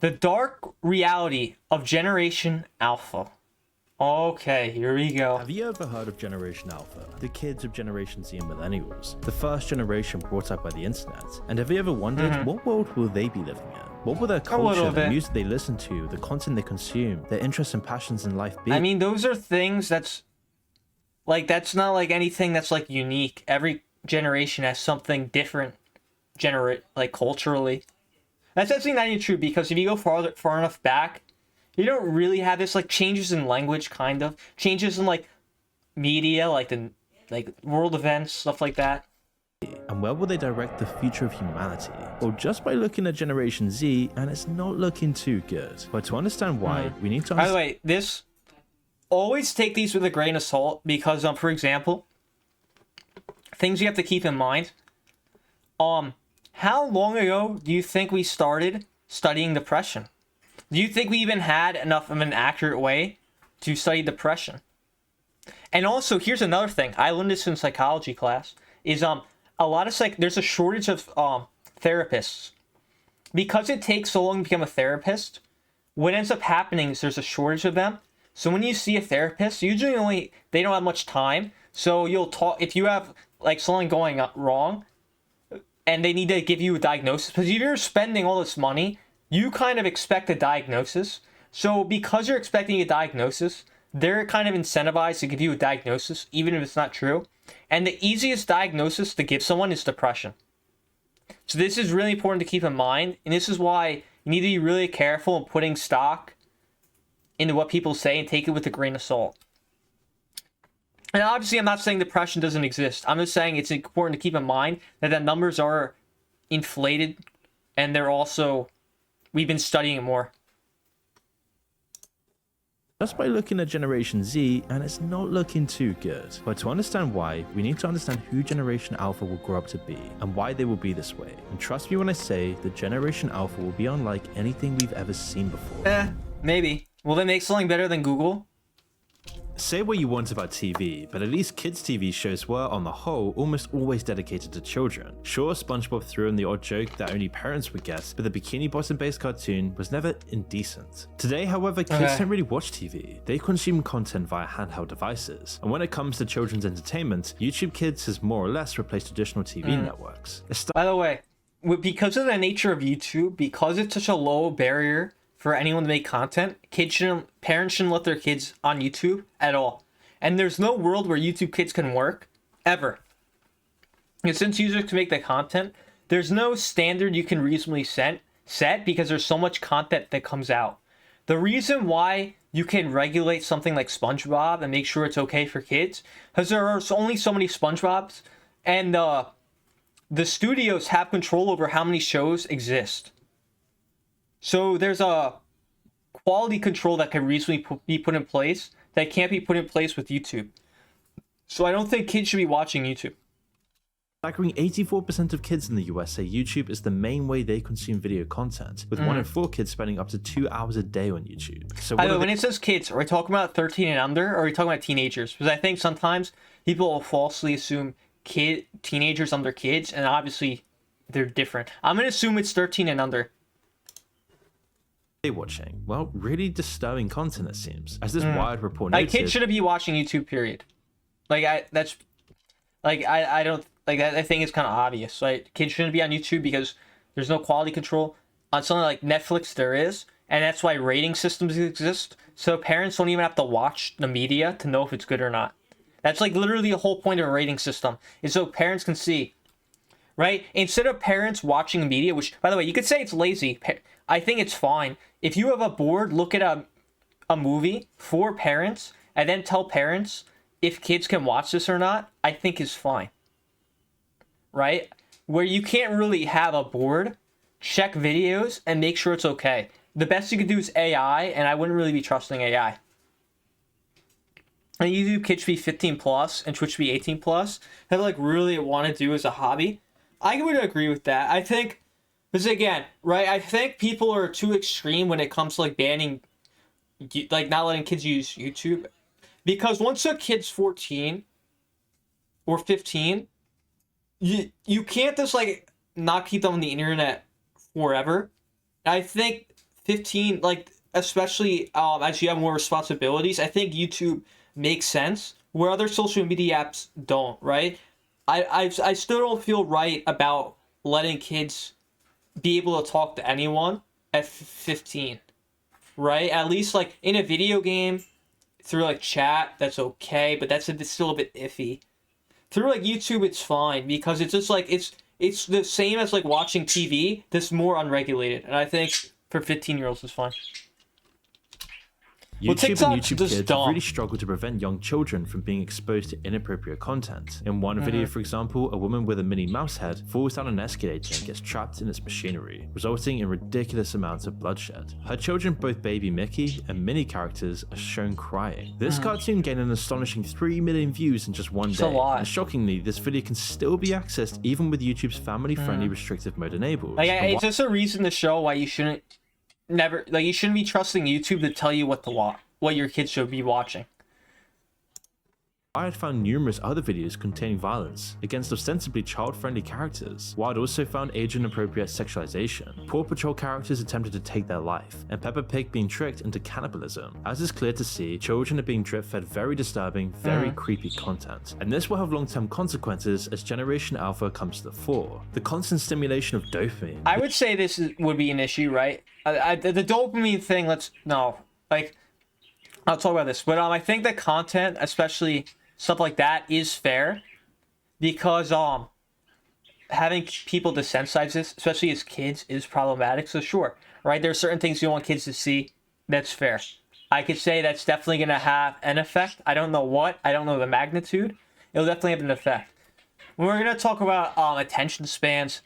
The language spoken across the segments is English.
The dark reality of Generation Alpha. Okay, here we go. Have you ever heard of Generation Alpha, the kids of Generation Z and Millennials, the first generation brought up by the internet? And have you ever wondered what world will they be living in? What will their culture, the music they listen to, the content they consume, their interests and passions in life be? I mean, those are things that's not like anything that's like unique. Every generation has something different, like culturally. That's actually not even true, because if you go far enough back, you don't really have this like changes in language, kind of changes in like media, like world events, stuff like that. And where will they direct the future of humanity? Well, just by looking at Generation Z, and it's not looking too good. But to understand why, we need to. By the way, this always take these with a grain of salt, because for example, things you have to keep in mind. How long ago do you think we started studying depression? Do you think we even had enough of an accurate way to study depression? And also, here's another thing. I learned this in psychology class. Is a lot of there's a shortage of therapists. Because it takes so long to become a therapist, what ends up happening is there's a shortage of them. So when you see a therapist, usually they don't have much time. So you'll talk, if you have like something going wrong and they need to give you a diagnosis, because if you're spending all this money, you kind of expect a diagnosis. So because you're expecting a diagnosis, they're kind of incentivized to give you a diagnosis, even if it's not true. And the easiest diagnosis to give someone is depression. So this is really important to keep in mind. And this is why you need to be really careful in putting stock into what people say and take it with a grain of salt. And obviously, I'm not saying depression doesn't exist. I'm just saying it's important to keep in mind that the numbers are inflated, and they're also, we've been studying it more. Just by looking at Generation Z, and it's not looking too good. But to understand why, we need to understand who Generation Alpha will grow up to be, and why they will be this way. And trust me when I say that Generation Alpha will be unlike anything we've ever seen before. Maybe. Will they make something better than Google? Say what you want about TV, but at least kids' TV shows were, on the whole, almost always dedicated to children. Sure, SpongeBob threw in the odd joke that only parents would get, but the Bikini Bottom-based cartoon was never indecent. Today, however, kids don't really watch TV. They consume content via handheld devices. And when it comes to children's entertainment, YouTube Kids has more or less replaced traditional TV networks. By the way, because of the nature of YouTube, because it's such a low barrier for anyone to make content, parents shouldn't let their kids on YouTube at all. And there's no world where YouTube Kids can work, ever. And since users can make the content, there's no standard you can reasonably set because there's so much content that comes out. The reason why you can regulate something like SpongeBob and make sure it's okay for kids, because there are only so many SpongeBobs, and the studios have control over how many shows exist. So there's a quality control that can reasonably be put in place that can't be put in place with YouTube. So I don't think kids should be watching YouTube. Staggering 84% of kids in the US say YouTube is the main way they consume video content, with 1 in 4 kids spending up to 2 hours a day on YouTube. So when it says kids, are we talking about 13 and under, or are we talking about teenagers? Because I think sometimes people will falsely assume teenagers under kids, and obviously they're different. I'm going to assume it's 13 and under. Watching, well, really disturbing content, it seems, as this Wired report noted. Like, kids shouldn't be watching YouTube, period. I think it's kind of obvious. Right? Kids shouldn't be on YouTube because there's no quality control. On something like Netflix, there is, and that's why rating systems exist. So parents don't even have to watch the media to know if it's good or not. That's like literally the whole point of a rating system, is so parents can see. Right? Instead of parents watching the media, which, by the way, you could say it's lazy. I think it's fine. If you have a board, look at a movie for parents and then tell parents if kids can watch this or not, I think is fine. Right? Where you can't really have a board, check videos, and make sure it's okay. The best you could do is AI, and I wouldn't really be trusting AI. And YouTube Kids should be 15 plus and Twitch should be 18 plus. If like really want to do as a hobby, I would agree with that. I think, because again, right, I think people are too extreme when it comes to like banning, like not letting kids use YouTube. Because once a kid's 14 or 15, you can't just like not keep them on the internet forever. I think 15, like especially as you have more responsibilities, I think YouTube makes sense where other social media apps don't, right? I still don't feel right about letting kids be able to talk to anyone at 15, right? At least like in a video game through like chat, that's okay, but it's still a bit iffy. Through like YouTube, it's fine because it's just like it's the same as like watching TV, just more unregulated, and I think for 15-year-olds it's fine. YouTube TikTok's and YouTube just Kids dumb. really struggle to prevent young children from being exposed to inappropriate content. In one video, for example, a woman with a Minnie Mouse head falls down an escalator and gets trapped in its machinery, resulting in ridiculous amounts of bloodshed. Her children, both Baby Mickey and Minnie characters, are shown crying. This cartoon gained an astonishing 3 million views in just one day, a lot. and shockingly, this video can still be accessed even with YouTube's family-friendly restrictive mode enabled. Like, And it's just a reason to show why you shouldn't you shouldn't be trusting YouTube to tell you what your kids should be watching. I had found numerous other videos containing violence against ostensibly child-friendly characters, while I'd also found age-inappropriate sexualization, Paw Patrol characters attempted to take their life, and Peppa Pig being tricked into cannibalism. As is clear to see, children are being drip-fed very disturbing, very creepy content, and this will have long-term consequences as Generation Alpha comes to the fore. The constant stimulation of dopamine. I would say would be an issue, right? The dopamine thing, I'll talk about this, but I think that content, especially stuff like that, is fair because having people desensitize this, especially as kids, is problematic. So sure, right? There are certain things you don't want kids to see. That's fair. I could say that's definitely gonna have an effect. I don't know what. I don't know the magnitude. It'll definitely have an effect. When we're gonna talk about attention spans,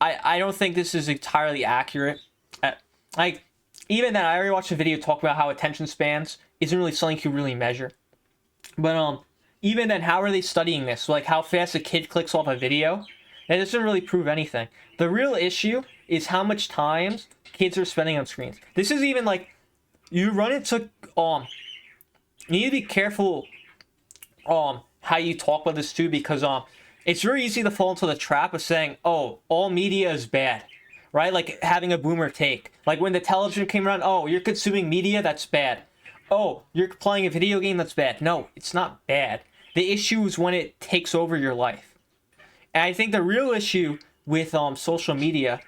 I don't think this is entirely accurate. Even then, I already watched a video talk about how attention spans isn't really something you can really measure. But even then, how are they studying this? Like how fast a kid clicks off a video? That doesn't really prove anything. The real issue is how much time kids are spending on screens. This is even like you run into you need to be careful how you talk about this too, because it's very easy to fall into the trap of saying, oh, all media is bad. Right? Like having a boomer take. Like when the television came around, oh, you're consuming media, that's bad. Oh, you're playing a video game, that's bad. No, it's not bad. The issue is when it takes over your life. And I think the real issue with social media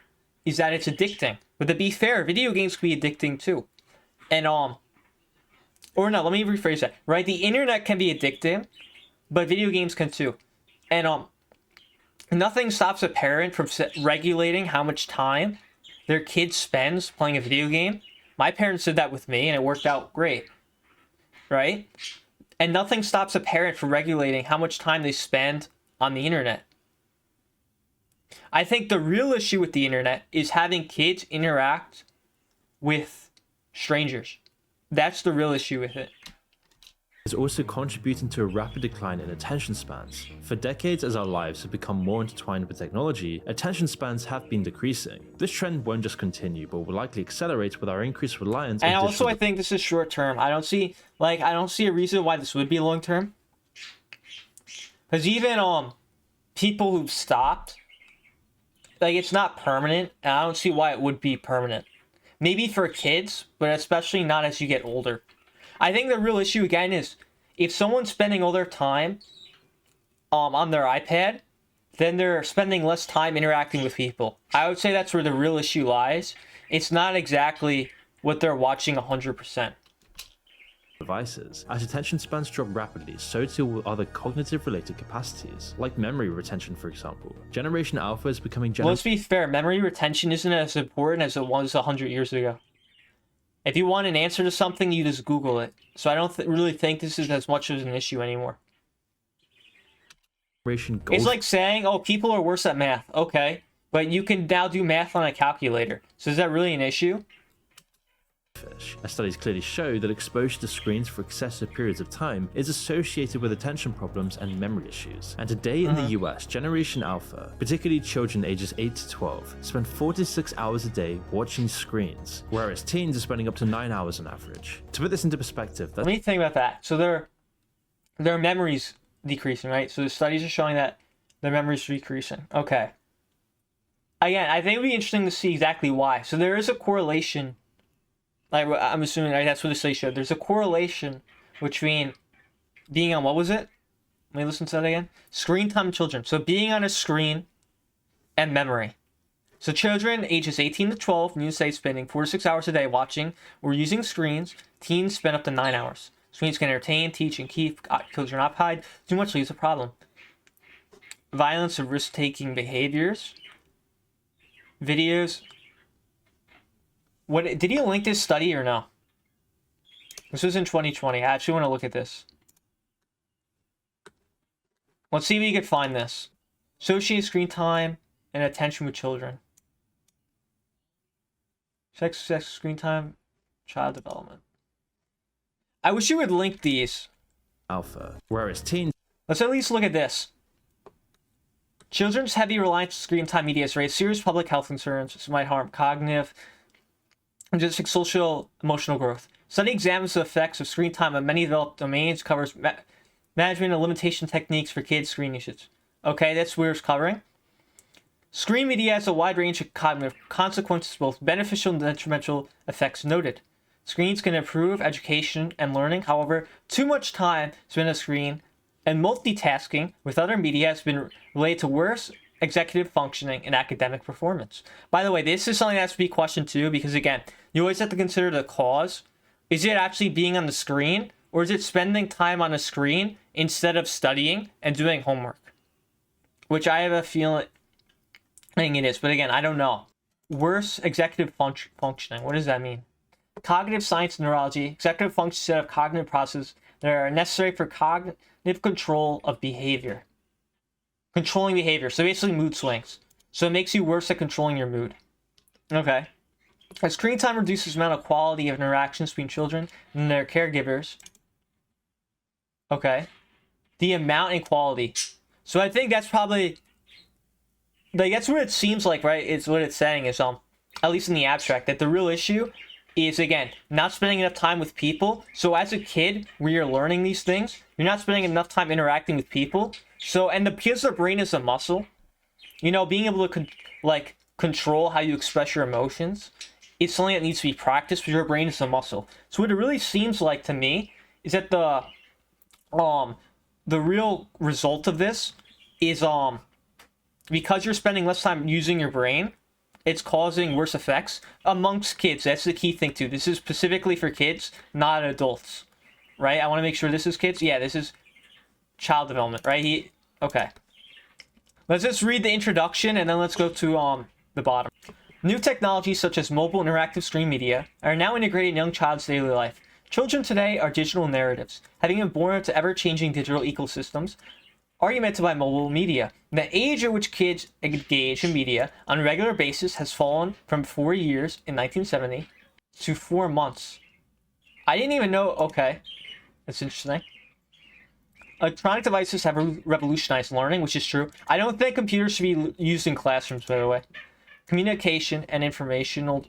is that it's addicting. But to be fair, video games can be addicting too. And or no, let me rephrase that. Right? The internet can be addicting, but video games can too. And nothing stops a parent from regulating how much time their kid spends playing a video game. My parents did that with me, and it worked out great, right? And nothing stops a parent from regulating how much time they spend on the internet. I think the real issue with the internet is having kids interact with strangers. That's the real issue with it. Is also contributing to a rapid decline in attention spans. For decades, as our lives have become more intertwined with technology, attention spans have been decreasing. This trend won't just continue, but will likely accelerate with our increased reliance on And also, digital. I think this is short term. I don't see a reason why this would be long term. Because even people who've stopped, like it's not permanent, and I don't see why it would be permanent. Maybe for kids, but especially not as you get older. I think the real issue again is if someone's spending all their time on their iPad, then they're spending less time interacting with people. I would say that's where the real issue lies. It's not exactly what they're watching 100%. Devices. As attention spans drop rapidly, so too will other cognitive related capacities, like memory retention for example. Generation Alpha is becoming Well, let's be fair, memory retention isn't as important as it was 100 years ago. If you want an answer to something, you just Google it. So I don't really think this is as much of an issue anymore. It's like saying, oh, people are worse at math. Okay, but you can now do math on a calculator. So is that really an issue? As studies clearly show that exposure to screens for excessive periods of time is associated with attention problems and memory issues. And today in the US, Generation Alpha, particularly children ages 8 to 12, spend 46 hours a day watching screens, whereas teens are spending up to 9 hours on average. To put this into perspective, Let me think about that. So their memory's decreasing, right? So the studies are showing that their memory's decreasing. Okay. again, I think it'd be interesting to see exactly why. So there is a correlation. Like I'm assuming that's what the study showed. There's a correlation between being on, what was it? Let me listen to that again. Screen time children. So being on a screen and memory. So children ages 18 to 12 in the USA spending 4 to 6 hours a day watching or using screens. Teens spend up to 9 hours. Screens can entertain, teach, and keep children occupied. Too much leaves a problem. Violence and risk-taking behaviors. Videos. What did he link this study or no? This was in 2020. I actually want to look at this. Let's see if we can find this. Associated screen time and attention with children. Sex, screen time, child development. I wish you would link these. Alpha, whereas teens. Let's at least look at this. Children's heavy reliance on screen time media has raised serious public health concerns, which might harm cognitive and just social emotional growth. Study examines the effects of screen time on many developed domains, covers management and limitation techniques for kids' screen usage. Okay, that's what it's covering. Screen media has a wide range of cognitive consequences, both beneficial and detrimental effects noted. Screens can improve education and learning. However, too much time spent on a screen and multitasking with other media has been related to worse executive functioning and academic performance. By the way, this is something that has to be questioned too, because again, you always have to consider the cause. Is it actually being on the screen, or is it spending time on a screen instead of studying and doing homework? Which I have a feeling it is, but again, I don't know. Worse executive functioning, what does that mean? Cognitive science and neurology, executive function set of cognitive processes that are necessary for cognitive control of behavior. Controlling behavior, so basically mood swings. So it makes you worse at controlling your mood. Okay. As screen time reduces the amount of quality of interactions between children and their caregivers. Okay. The amount and quality. So I think that's probably, like, that's what it seems like, right? It's what it's saying is, at least in the abstract, that the real issue is, again, not spending enough time with people. So as a kid, where you're learning these things, you're not spending enough time interacting with people. So, and because the brain is a muscle, you know, being able to control how you express your emotions is something that needs to be practiced, because your brain is a muscle. So what it really seems like to me is that the real result of this is because you're spending less time using your brain, it's causing worse effects amongst kids. That's the key thing too. This is specifically for kids, not adults, right? I want to make sure this is kids. Yeah, this is child development, right? Okay. Let's just read the introduction and then let's go to the bottom. New technologies such as mobile interactive screen media are now integrated in young child's daily life. Children today are digital narratives, having been born into ever-changing digital ecosystems augmented by mobile media. The age at which kids engage in media on a regular basis has fallen from 4 years in 1970 to 4 months. I didn't even know. Okay, that's interesting. Electronic devices have revolutionized learning, which is true. I don't think computers should be used in classrooms, by the way. Communication and informational.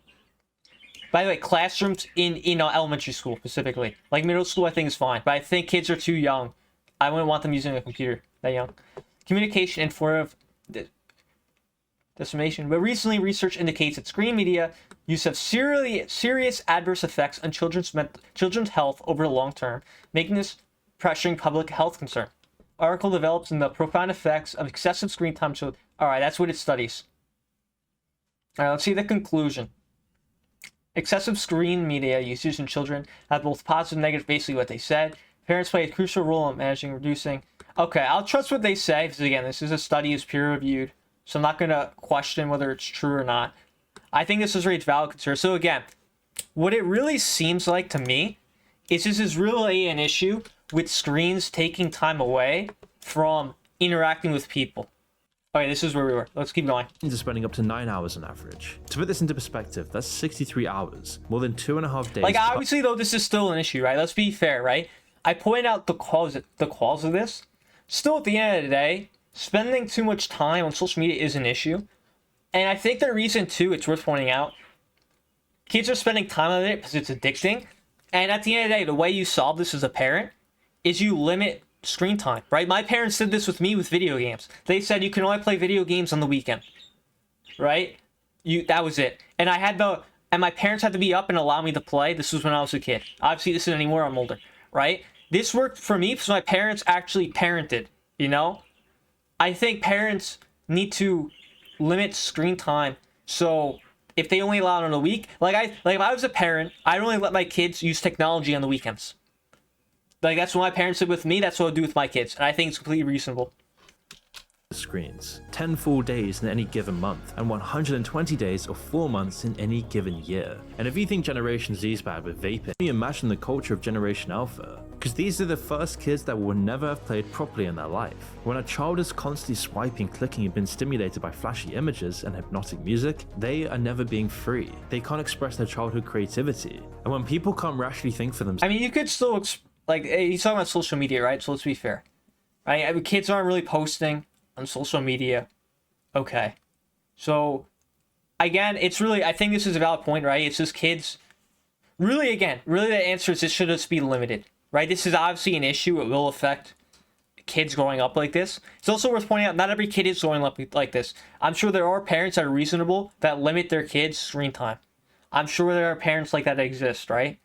By the way, classrooms in elementary school specifically. Like middle school, I think is fine. But I think kids are too young. I wouldn't want them using a computer that young. Communication and form of decimation. But recently, research indicates that screen media use have serious adverse effects on children's health over the long term, making this pressuring public health concern. Article develops in the profound effects of excessive screen time. So, all right, that's what it studies. All right, let's see the conclusion. Excessive screen media usage in children have both positive and negative, basically what they said. Parents play a crucial role in managing, reducing. Okay, I'll trust what they say, because again, this is a study, is peer-reviewed, so I'm not going to question whether it's true or not. I think this is raised valid concern. So again, what it really seems like to me is this is really an issue with screens taking time away from interacting with people. Okay, this is where we were. Let's keep going. Teens are spending up to 9 hours on average. To put this into perspective, that's 63 hours, more than 2.5 days. Like, obviously, though, this is still an issue, right? Let's be fair, right? I point out the cause of this. Still, at the end of the day, spending too much time on social media is an issue. And I think the reason, too, it's worth pointing out, kids are spending time on it because it's addicting. And at the end of the day, the way you solve this as a parent is you limit screen time, right? My parents did this with me with video games. They said you can only play video games on the weekend. right? That was it. And my parents had to be up and allow me to play. This was when I was a kid. Obviously, this isn't anymore. I'm older, right? This worked for me because my parents actually parented, you know? I think parents need to limit screen time. So if they only allow it on a week, if I was a parent, I'd only let my kids use technology on the weekends. Like, that's what my parents did with me. That's what I'd do with my kids. And I think it's completely reasonable. Screens, 10 full days in any given month, and 120 days or 4 months in any given year. And if you think Generation Z is bad with vaping, can you imagine the culture of Generation Alpha? Because these are the first kids that will never have played properly in their life. When a child is constantly swiping, clicking, and being stimulated by flashy images and hypnotic music, they are never being free. They can't express their childhood creativity. And when people can't rationally think for themselves, I mean, you could still, he's talking about social media, right? So let's be fair, right? I mean, kids aren't really posting on social media. Okay. So, again, I think this is a valid point, right? It's just kids. Really, the answer is this should just be limited, right? This is obviously an issue. It will affect kids growing up like this. It's also worth pointing out, not every kid is growing up like this. I'm sure there are parents that are reasonable that limit their kids' screen time. I'm sure there are parents like that exist, right?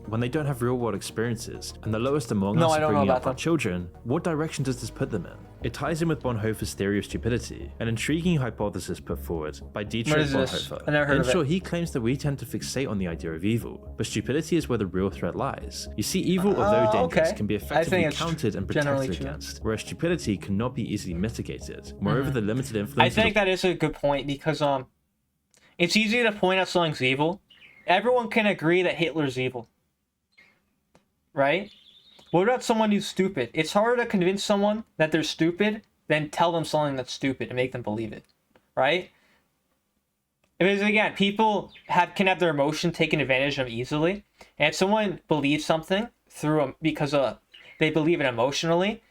when they don't have real-world experiences, and the lowest among No, us I are don't know bringing about up our them. children, what direction does this put them in? It ties in with Bonhoeffer's theory of stupidity, an intriguing hypothesis put forward by Dietrich is this? Bonhoeffer. I never heard in of it. short, he claims that we tend to fixate on the idea of evil, but stupidity is where the real threat lies. You see, evil, although dangerous, okay. can be I think effectively it's countered and generally protected true. against, whereas stupidity cannot be easily mitigated. Moreover, the limited influence I of think that is a good point because it's easy to point out something's evil. Everyone can agree that Hitler's evil, right? What about someone who's stupid? It's harder to convince someone that they're stupid than tell them something that's stupid and make them believe it, right? Because again, people can have their emotion taken advantage of easily, and if someone believes something because they believe it emotionally,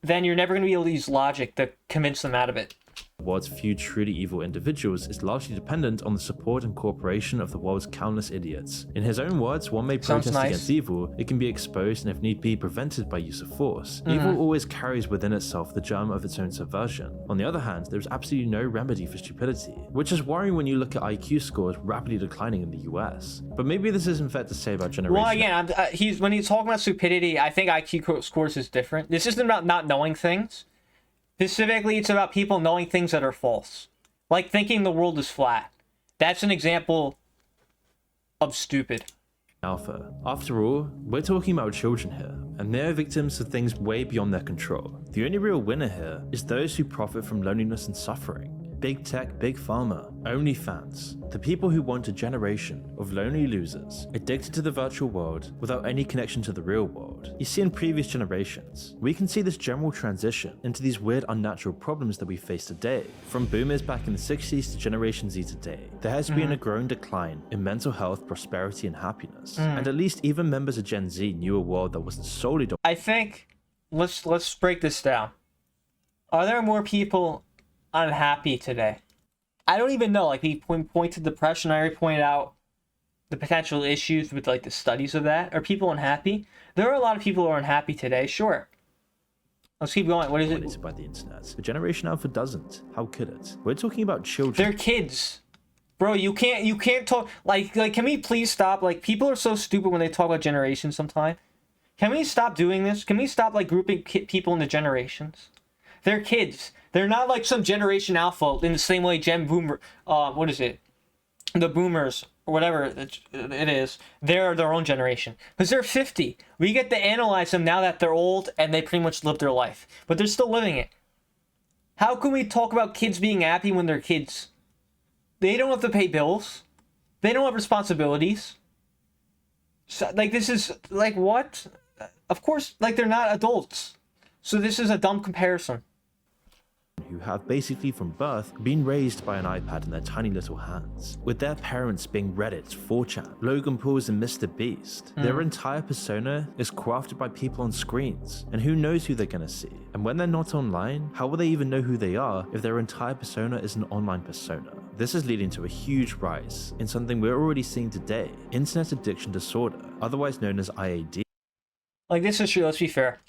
then you're never going to be able to use logic to convince them out of it. the world's few truly evil individuals is largely dependent on the support and cooperation of the world's countless idiots. In his own words, one may Sounds protest nice. against evil, it can be exposed and if need be prevented by use of force. Evil always carries within itself the germ of its own subversion. On the other hand, there is absolutely no remedy for stupidity, which is worrying when you look at IQ scores rapidly declining in the US. But maybe this isn't fair to say about generation. Well, again, when he's talking about stupidity, I think IQ scores is different. This isn't about not knowing things. Specifically, it's about people knowing things that are false. Like thinking the world is flat. That's an example of stupid. Alpha. After all, we're talking about children here, and they're victims of things way beyond their control. The only real winner here is those who profit from loneliness and suffering. Big tech, big pharma, OnlyFans. The people who want a generation of lonely losers, addicted to the virtual world without any connection to the real world. You see, in previous generations, we can see this general transition into these weird unnatural problems that we face today. From boomers back in the 60s to Generation Z today, there has been a growing decline in mental health, prosperity, and happiness. And at least even members of Gen Z knew a world that wasn't solely I think let's break this down. Are there more people unhappy today? I don't even know. Like, we point to depression. I already pointed out the potential issues with like the studies of that. Are people unhappy? There are a lot of people who are unhappy today. Sure. Let's keep going. What is it? dominated by the internet. But Generation Alpha doesn't. How could it? We're talking about children. They're kids, bro. You can't talk like. Can we please stop? Like, people are so stupid when they talk about generations. Sometimes, can we stop doing this? Can we stop like grouping people into generations? They're kids. They're not like some Generation Alpha in the same way Gen Boomer. What is it? The Boomers or whatever it is. They're their own generation because they're 50. We get to analyze them now that they're old and they pretty much lived their life, but they're still living it. How can we talk about kids being happy when they're kids? They don't have to pay bills. They don't have responsibilities. So, like, this is like, what? Of course, like, they're not adults. So this is a dumb comparison. Who have basically from birth been raised by an iPad in their tiny little hands, with their parents being Reddit, 4chan, Logan Pauls and Mr. Beast. Their entire persona is crafted by people on screens, and who knows who they're gonna see. And when they're not online, how will they even know who they are if their entire persona is an online persona? This is leading to a huge rise in something we're already seeing today, internet addiction disorder, otherwise known as IAD. Like, this is true. Let's be fair.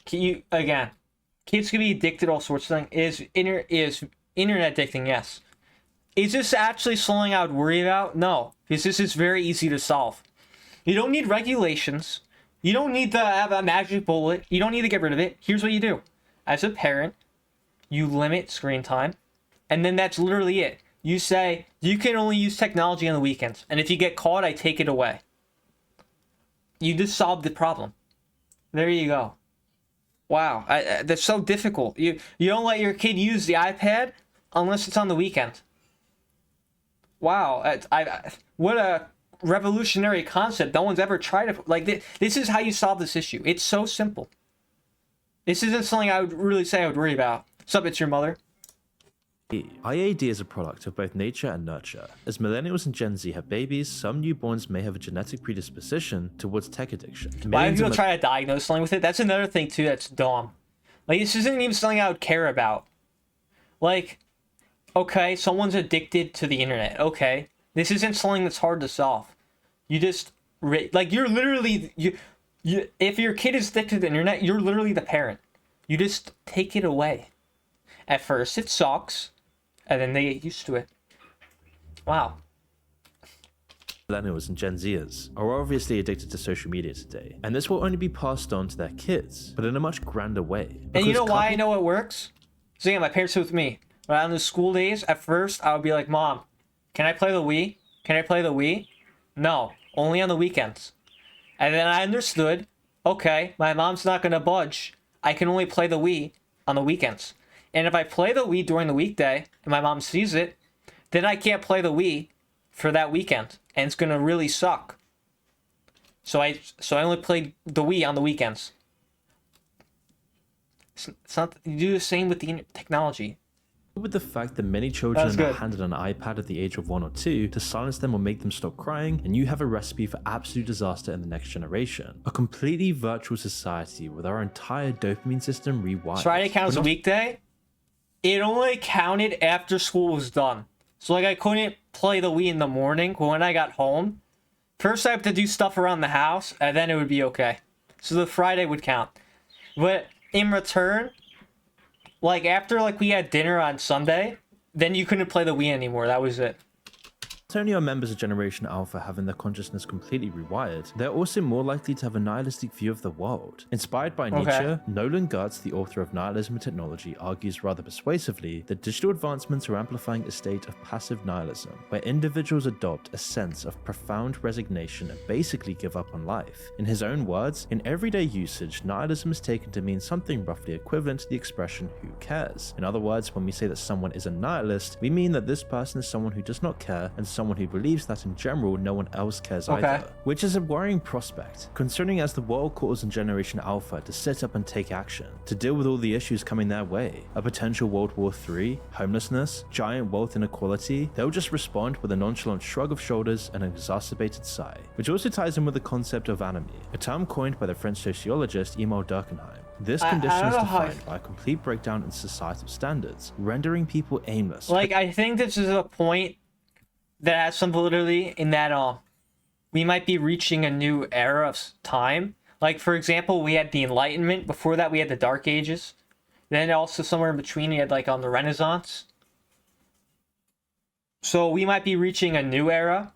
Kids can be addicted to all sorts of things. Is internet addicting? Yes. Is this actually something I would worry about? No, because this is very easy to solve. You don't need regulations. You don't need to have a magic bullet. You don't need to get rid of it. Here's what you do. As a parent, you limit screen time, and then that's literally it. You say, you can only use technology on the weekends, and if you get caught, I take it away. You just solved the problem. There you go. Wow, that's so difficult. You don't let your kid use the iPad unless it's on the weekend. Wow, what a revolutionary concept. No one's ever tried it. Like, this is how you solve this issue. It's so simple. This isn't something I would really say I would worry about. Sup, it's your mother. IAD is a product of both nature and nurture. As millennials and Gen Z have babies, some newborns may have a genetic predisposition towards tech addiction. Why do people try to diagnose something with it? That's another thing too that's dumb. Like, this isn't even something I would care about. Like, okay, someone's addicted to the internet. Okay, this isn't something that's hard to solve. You just like, you're literally you if your kid is addicted to the internet, you're literally the parent. You just take it away. At first it sucks, and then they get used to it. Wow. Millennials and Gen Zers are obviously addicted to social media today, and this will only be passed on to their kids, but in a much grander way. And you know why I know it works? So yeah, my parents were with me. When on the school days, at first I would be like, Mom, can I play the Wii? Can I play the Wii? No, only on the weekends. And then I understood, okay, my mom's not gonna budge. I can only play the Wii on the weekends. And if I play the Wii during the weekday and my mom sees it, then I can't play the Wii for that weekend, and it's gonna really suck. So I only played the Wii on the weekends. It's not, you do the same with the technology. With the fact that many children are handed an iPad at the age of 1 or 2 to silence them or make them stop crying, and you have a recipe for absolute disaster in the next generation. A completely virtual society with our entire dopamine system rewired. Friday counts a weekday. It only counted after school was done. So like, I couldn't play the Wii in the morning when I got home. First I have to do stuff around the house, and then it would be okay. So the Friday would count. But in return, like, after like we had dinner on Sunday, then you couldn't play the Wii anymore. That was it. Not only are members of Generation Alpha having their consciousness completely rewired, they're also more likely to have a nihilistic view of the world. Inspired by Nietzsche, Nolan Gertz, the author of Nihilism and Technology, argues rather persuasively that digital advancements are amplifying a state of passive nihilism, where individuals adopt a sense of profound resignation and basically give up on life. In his own words, in everyday usage, nihilism is taken to mean something roughly equivalent to the expression "who cares?" In other words, when we say that someone is a nihilist, we mean that this person is someone who does not care and someone who believes that in general no one else cares either, which is a worrying prospect, concerning as the world calls on Generation Alpha to sit up and take action, to deal with all the issues coming their way, a potential World War III, homelessness, giant wealth inequality. They'll just respond with a nonchalant shrug of shoulders and an exacerbated sigh, which also ties in with the concept of anomie, a term coined by the French sociologist Emile Durkheim. This condition is defined by a complete breakdown in societal standards, rendering people aimless. Like, I think this is a point that has some validity in that we might be reaching a new era of time. Like, for example, we had the Enlightenment. Before that, we had the Dark Ages. Then also somewhere in between, we had like the Renaissance. So we might be reaching a new era,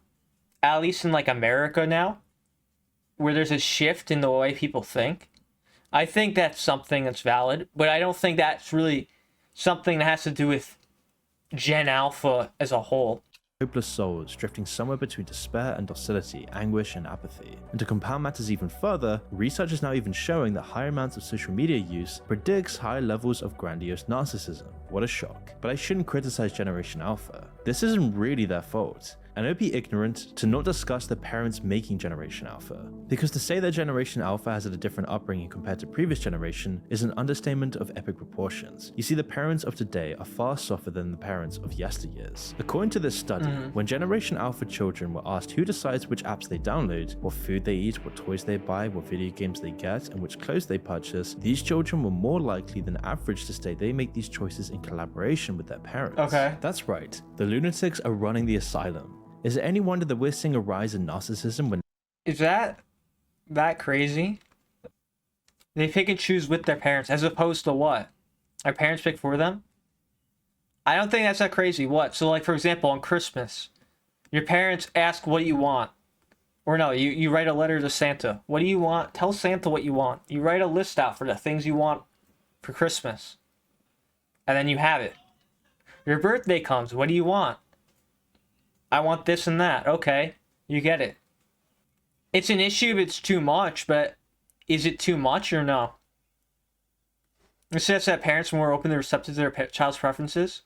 at least in like America now, where there's a shift in the way people think. I think that's something that's valid, but I don't think that's really something that has to do with Gen Alpha as a whole. Hopeless souls drifting somewhere between despair and docility, anguish and apathy. And to compound matters even further, research is now even showing that higher amounts of social media use predicts higher levels of grandiose narcissism. What a shock. But I shouldn't criticize Generation Alpha. This isn't really their fault. And it would be ignorant to not discuss the parents making Generation Alpha. Because to say that Generation Alpha has had a different upbringing compared to previous generation is an understatement of epic proportions. You see, the parents of today are far softer than the parents of yesteryears. According to this study, when Generation Alpha children were asked who decides which apps they download, what food they eat, what toys they buy, what video games they get, and which clothes they purchase, these children were more likely than average to state they make these choices in collaboration with their parents. That's right, the lunatics are running the asylum. Is it any wonder that we're seeing a rise in narcissism when— Is that crazy? They pick and choose with their parents, as opposed to what? Our parents pick for them? I don't think that's that crazy. What? So, like, for example, on Christmas, your parents ask what you want. Or no, you write a letter to Santa. What do you want? Tell Santa what you want. You write a list out for the things you want for Christmas. And then you have it. Your birthday comes. What do you want? I want this and that. Okay, you get it. It's an issue if it's too much, but is it too much or no? It says that parents are more open and receptive to their child's preferences.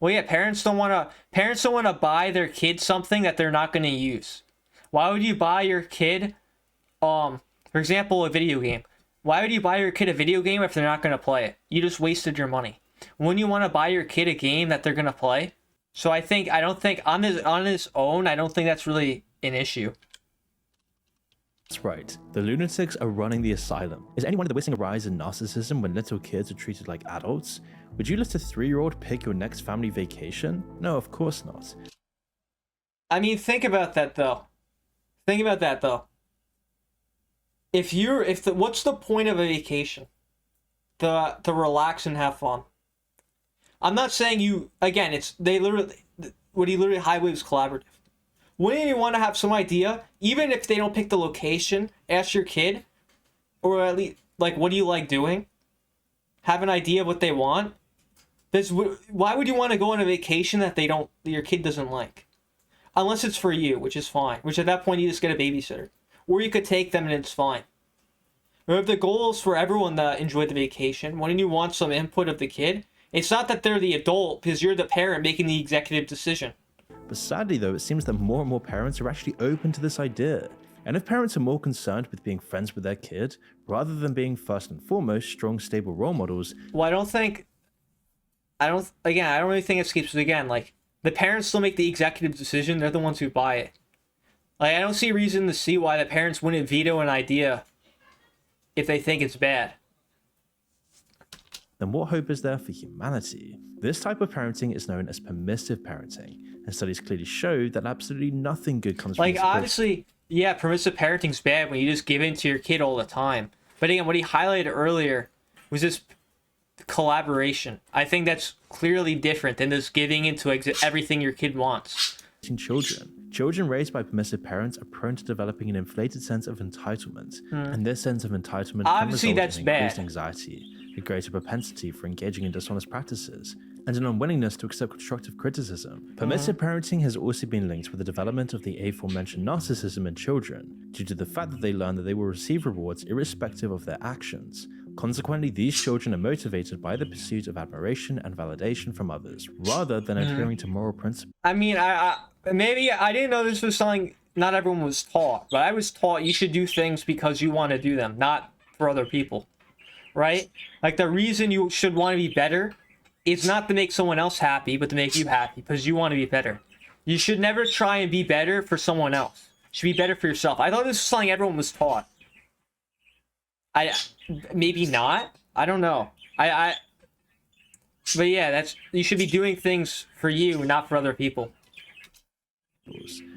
Well, yeah, parents don't want to buy their kid something that they're not going to use. Why would you buy your kid, for example, a video game? Why would you buy your kid a video game if they're not going to play it? You just wasted your money. Wouldn't you want to buy your kid a game that they're going to play? So I don't think on his own, I don't think that's really an issue. That's right. The lunatics are running the asylum. Is anyone witnessing a rise in narcissism when little kids are treated like adults? Would you let a 3-year-old pick your next family vacation? No, of course not. I mean, think about that though. What's the point of a vacation? To relax and have fun. I'm not saying Highway was collaborative. Wouldn't you want to have some idea, even if they don't pick the location, ask your kid, or at least, like, what do you like doing? Have an idea of what they want. Why would you want to go on a vacation that your kid doesn't like? Unless it's for you, which is fine. Which at that point you just get a babysitter. Or you could take them and it's fine. Or if the goal is for everyone to enjoy the vacation, wouldn't you want some input of the kid? It's not that they're the adult, because you're the parent making the executive decision. But sadly though, it seems that more and more parents are actually open to this idea. And if parents are more concerned with being friends with their kid, rather than being first and foremost strong, stable role models... Well, I don't really think it escapes it again. Like, the parents still make the executive decision. They're the ones who buy it. Like, I don't see a reason to see why the parents wouldn't veto an idea if they think it's bad. Then what hope is there for humanity? This type of parenting is known as permissive parenting, and studies clearly show that absolutely nothing good comes from Like, this approach. obviously, yeah, permissive parenting's bad when you just give in to your kid all the time. But again, what he highlighted earlier was this collaboration. I think that's clearly different than just giving into everything your kid wants. Children raised by permissive parents are prone to developing an inflated sense of entitlement, and this sense of entitlement Obviously, can result that's in bad. increased anxiety, a greater propensity for engaging in dishonest practices, and an unwillingness to accept constructive criticism. Permissive parenting has also been linked with the development of the aforementioned narcissism in children, due to the fact that they learn that they will receive rewards irrespective of their actions. Consequently, these children are motivated by the pursuit of admiration and validation from others, rather than adhering to moral principles. I mean, maybe I didn't know this was something not everyone was taught, but I was taught you should do things because you want to do them, not for other people, right? Like, the reason you should want to be better is not to make someone else happy, but to make you happy, because you want to be better. You should never try and be better for someone else. You should be better for yourself. I thought this was something everyone was taught. Maybe not. I don't know. But yeah, you should be doing things for you, not for other people.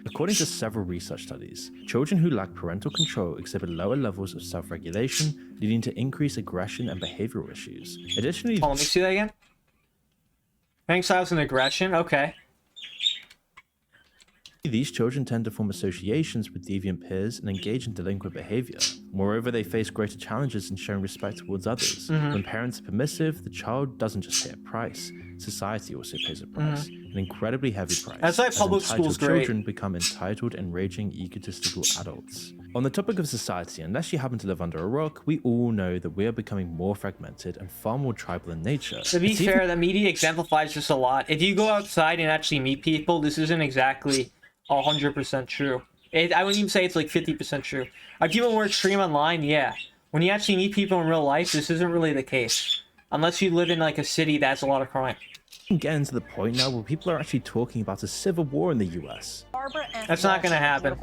According to several research studies, children who lack parental control exhibit lower levels of self-regulation, leading to increased aggression and behavioral issues. Additionally, Let me see that again. Rank styles and aggression. Okay. these children tend to form associations with deviant peers and engage in delinquent behavior. Moreover, they face greater challenges in showing respect towards others. When parents are permissive, the child doesn't just pay a price. Society also pays a price, an incredibly heavy price. That's like as public entitled school's great. children become entitled, enraging, egotistical adults. On the topic of society, unless you happen to live under a rock, we all know that we are becoming more fragmented and far more tribal in nature. To be fair, the media exemplifies this a lot. If you go outside and actually meet people, this isn't exactly 100% true. I wouldn't even say it's like 50% true. Are people more extreme online? Yeah. When you actually meet people in real life, this isn't really the case. Unless you live in like a city that has a lot of crime. Getting to the point now where people are actually talking about a civil war in the US. That's not going to happen.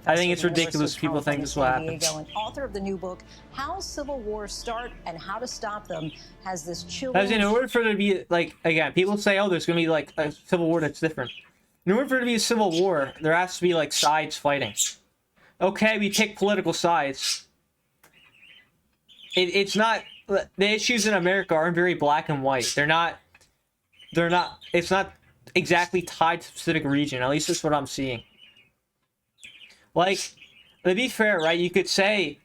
I think it's ridiculous people think this will happen. And author of the new book, How Civil Wars Start and How to Stop Them, has this chilling... As in order for there to be, like, again, people say, oh, there's going to be, like, a civil war that's different. In order for there to be a civil war, there has to be, like, sides fighting. Okay, we pick political sides. It's not... The issues in America aren't very black and white. They're not... they're not. It's not exactly tied to a specific region. At least that's what I'm seeing. Like, to be fair, right? You could say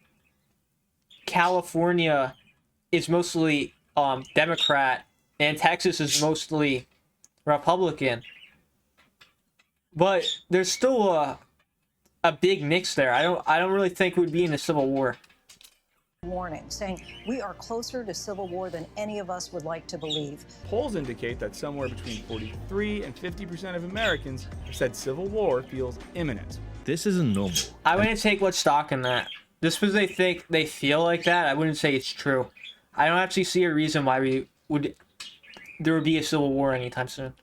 California is mostly Democrat and Texas is mostly Republican, but there's still a big mix there. I don't really think it would be in a civil war. Warning, saying we are closer to civil war than any of us would like to believe. Polls indicate that somewhere between 43 and 50% of Americans have said civil war feels imminent. This isn't normal. I wouldn't take much stock in that. Just because they feel like that, I wouldn't say it's true. I don't actually see a reason why there would be a civil war anytime soon.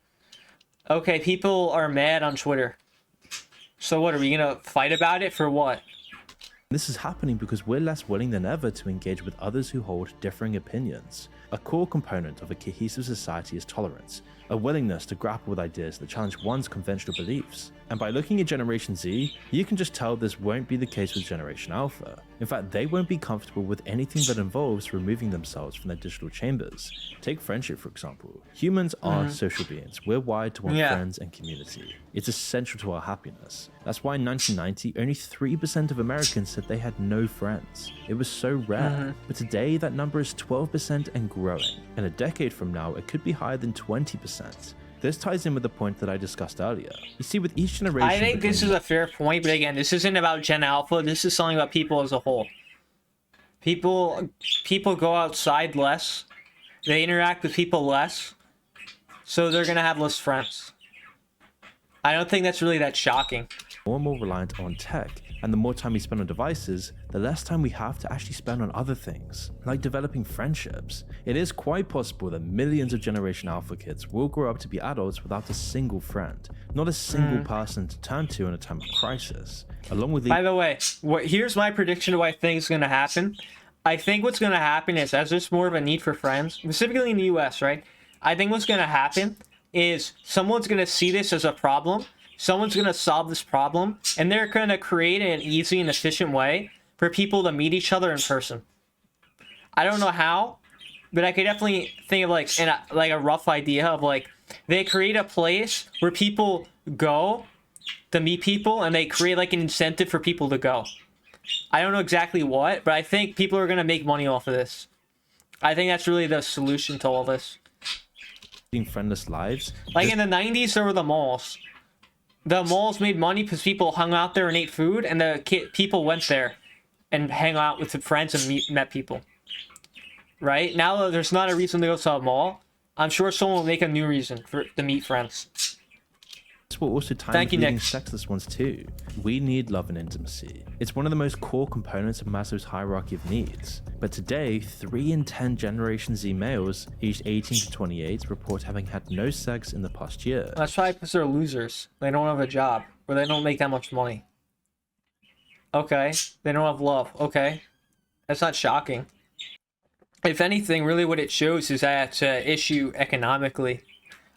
Okay, people are mad on Twitter. So what, are we gonna fight about it for what? This is happening because we're less willing than ever to engage with others who hold differing opinions. A core component of a cohesive society is tolerance, a willingness to grapple with ideas that challenge one's conventional beliefs. And by looking at Generation Z, you can just tell this won't be the case with Generation Alpha. In fact, they won't be comfortable with anything that involves removing themselves from their digital chambers. Take friendship, for example. Humans are social beings. We're wired to want friends and community. It's essential to our happiness. That's why in 1990, only 3% of Americans said they had no friends. It was so rare. But today, that number is 12% and growing. And a decade from now, it could be higher than 20%. This ties in with the point that I discussed earlier. You see, with each generation... I think this is a fair point, but again, this isn't about Gen Alpha. This is something about people as a whole. People go outside less. They interact with people less. So they're going to have less friends. I don't think that's really that shocking. More and more reliant on tech, and the more time we spend on devices, the less time we have to actually spend on other things, like developing friendships. It is quite possible that millions of Generation Alpha kids will grow up to be adults without a single friend, not a single person to turn to in a time of crisis. Along with the... By the way, here's my prediction of what I think is going to happen. I think what's going to happen is, as there's more of a need for friends, specifically in the US, right? I think what's going to happen is someone's going to see this as a problem. Someone's going to solve this problem, and they're going to create an easy and efficient way for people to meet each other in person. I don't know how, but I could definitely think of like a rough idea of like they create a place where people go to meet people, and they create like an incentive for people to go. I don't know exactly what, but I think people are going to make money off of this. I think that's really the solution to all this. friendless lives. Like in the 90s, there were the malls. The malls made money because people hung out there and ate food, and people went there and hang out with friends and met people. Right? Now there's not a reason to go to a mall. I'm sure someone will make a new reason to meet friends. This will also tie with leading sexless ones too. We need love and intimacy. It's one of the most core components of Maslow's hierarchy of needs. But today, 3 in 10 Generation Z males aged 18 to 28 report having had no sex in the past year. That's probably because they're losers. They don't have a job, or they don't make that much money. Okay, they don't have love. Okay, that's not shocking. If anything, really what it shows is that it's an issue economically.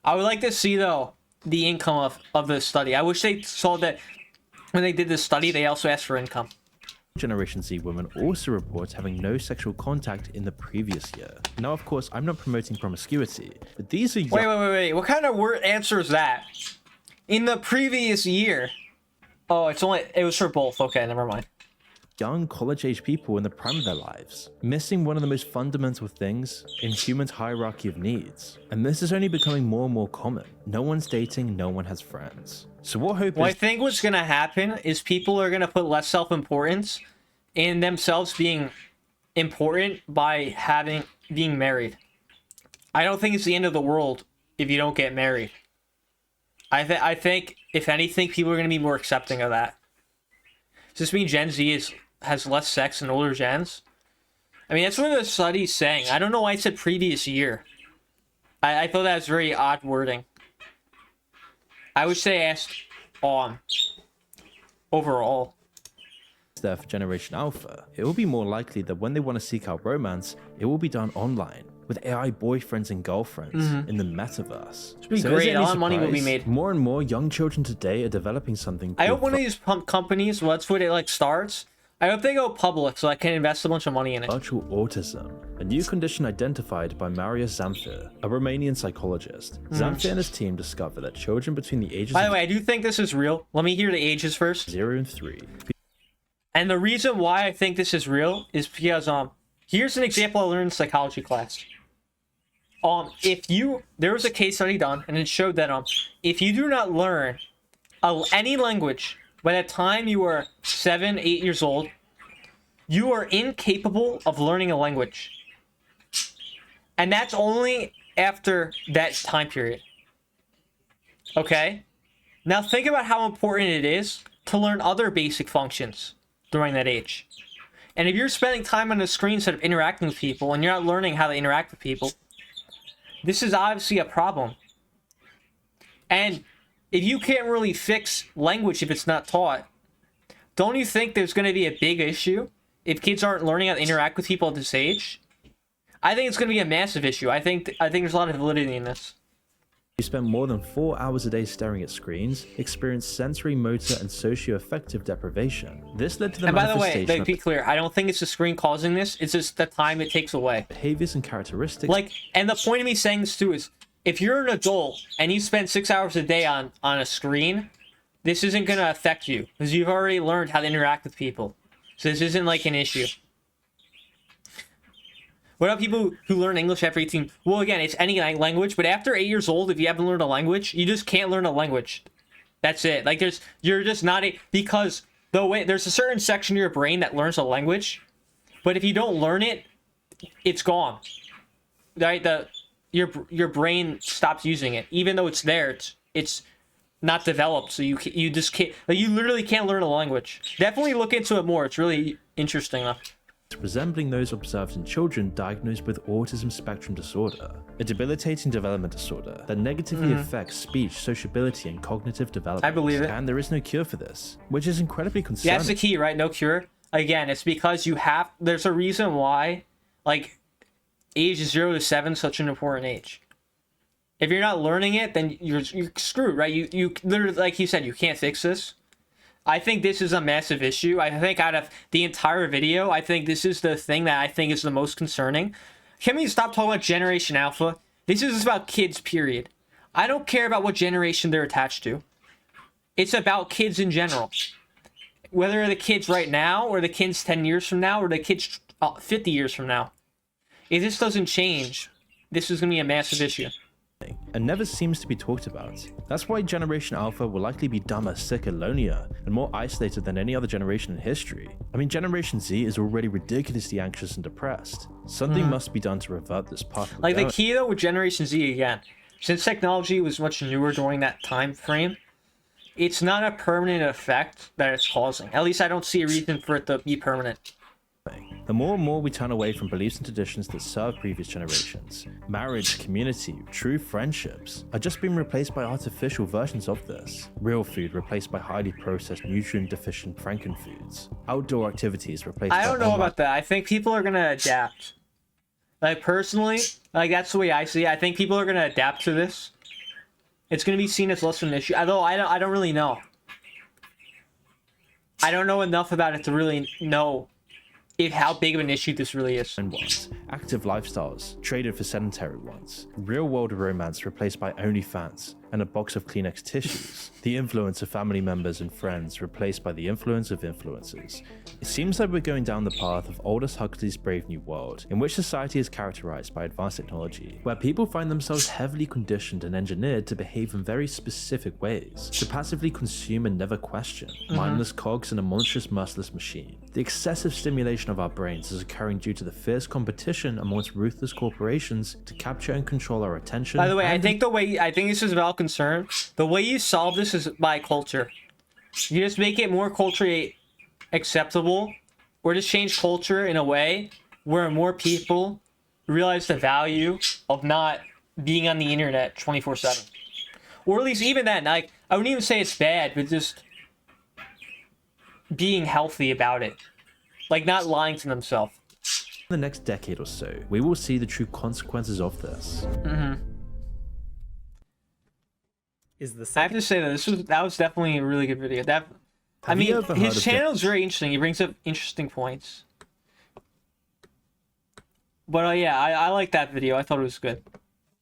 I would like to see, though, the income of the study. I wish they saw that when they did this study, they also asked for income. Generation Z women also report having no sexual contact in the previous year. Now, of course, I'm not promoting promiscuity, but these are Wait. What kind of word answer is that? In the previous year? Oh, it was for both. Okay, never mind. Young college-age people in the prime of their lives, missing one of the most fundamental things in humans' hierarchy of needs. And this is only becoming more and more common. No one's dating, no one has friends. So what hope I think what's gonna happen is people are gonna put less self-importance in themselves being important by being married. I don't think it's the end of the world if you don't get married. I think if anything, people are gonna be more accepting of that. Does this mean Gen Z has less sex than older gens? I mean, that's what the study's saying. I don't know why it said previous year. I thought that was very odd wording. I wish they asked overall. For Generation Alpha, it will be more likely that when they want to seek out romance, it will be done online, with AI boyfriends and girlfriends in the metaverse. It's great. A lot of money will be made. More and more young children today are developing something. I hope one of these companies, well, that's what it like starts, I hope they go public so I can invest a bunch of money in it. Virtual autism, a new condition identified by Marius Zamfir, a Romanian psychologist. Zamfir and his team discovered that children between the ages By the of way, I do think this is real. Let me hear the ages first. 0 and 3 And the reason why I think this is real is because here's an example I learned in psychology class. There was a case study done and it showed that if you do not learn any language by the time you are 7, 8 years old, you are incapable of learning a language. And that's only after that time period. Okay? Now think about how important it is to learn other basic functions during that age. And if you're spending time on the screen instead of interacting with people and you're not learning how to interact with people, this is obviously a problem. And if you can't really fix language if it's not taught, don't you think there's going to be a big issue if kids aren't learning how to interact with people at this age? I think it's going to be a massive issue. I think there's a lot of validity in this. who spend more than 4 hours a day staring at screens experience sensory, motor, and socio-affective deprivation. This led to the And by the way, manifestation to be clear, I don't think it's the screen causing this. It's just the time it takes away. of behaviors and characteristics. Like, and the point of me saying this too is, if you're an adult and you spend 6 hours a day on a screen, this isn't going to affect you because you've already learned how to interact with people. So this isn't like an issue. What about people who learn English after 18? Well, again, it's any language, but after 8 years old, if you haven't learned a language, you just can't learn a language. That's it. Like, you're just not because there's a certain section of your brain that learns a language, but if you don't learn it, it's gone. Right? Your brain stops using it, even though it's there. It's not developed, so you just can't. Like, you literally can't learn a language. Definitely look into it more. It's really interesting, though. Resembling those observed in children diagnosed with autism spectrum disorder, a debilitating development disorder that negatively affects speech, sociability, and cognitive development. I believe it. And there is no cure for this, which is incredibly concerning. Yeah, that's the key, right? No cure. Again, it's because there's a reason why, like, age 0 to 7 is such an important age. If you're not learning it, then you're screwed, right? You literally, like you said, you can't fix this. I think this is a massive issue. I think out of the entire video, I think this is the thing that I think is the most concerning. Can we stop talking about Generation Alpha? This is about kids, period. I don't care about what generation they're attached to. It's about kids in general. Whether they're the kids right now, or the kids 10 years from now, or the kids 50 years from now. If this doesn't change, this is going to be a massive issue. And never seems to be talked about. That's why Generation Alpha will likely be dumber, sicker, lonelier, and more isolated than any other generation in history. I mean, Generation Z is already ridiculously anxious and depressed. Something must be done to revert this path. Like, the key though with Generation Z, again, since technology was much newer during that time frame, it's not a permanent effect that it's causing. At least I don't see a reason for it to be permanent. The more and more we turn away from beliefs and traditions that serve previous generations, marriage, community, true friendships are just being replaced by artificial versions of this. Real food replaced by highly processed, nutrient-deficient frankenfoods. Outdoor activities replaced by I don't know about that. I think people are gonna adapt. Like, personally, like, that's the way I see it. I think people are gonna adapt to this. It's gonna be seen as less of an issue. Although I don't really know. I don't know enough about it to really know how big of an issue this really is. And ones, active lifestyles traded for sedentary ones, real-world romance replaced by OnlyFans and a box of Kleenex tissues, the influence of family members and friends replaced by the influence of influencers. It seems like we're going down the path of Aldous Huxley's Brave New World, in which society is characterized by advanced technology, where people find themselves heavily conditioned and engineered to behave in very specific ways, to passively consume and never question, mindless cogs in a monstrous, merciless machine. The excessive stimulation of our brains is occurring due to the fierce competition amongst ruthless corporations to capture and control our attention. By the way, I think this is about concern. The way you solve this is by culture. You just make it more culturally acceptable, or just change culture in a way where more people realize the value of not being on the internet 24/7. Or at least even then, like, I wouldn't even say it's bad, but just being healthy about it. Like, not lying to themselves. In the next decade or so, we will see the true consequences of this. Is the I have second to say that that was definitely a really good video. I Have you mean, ever heard his of channel is very interesting. He brings up interesting points. But yeah, I like that video. I thought it was good.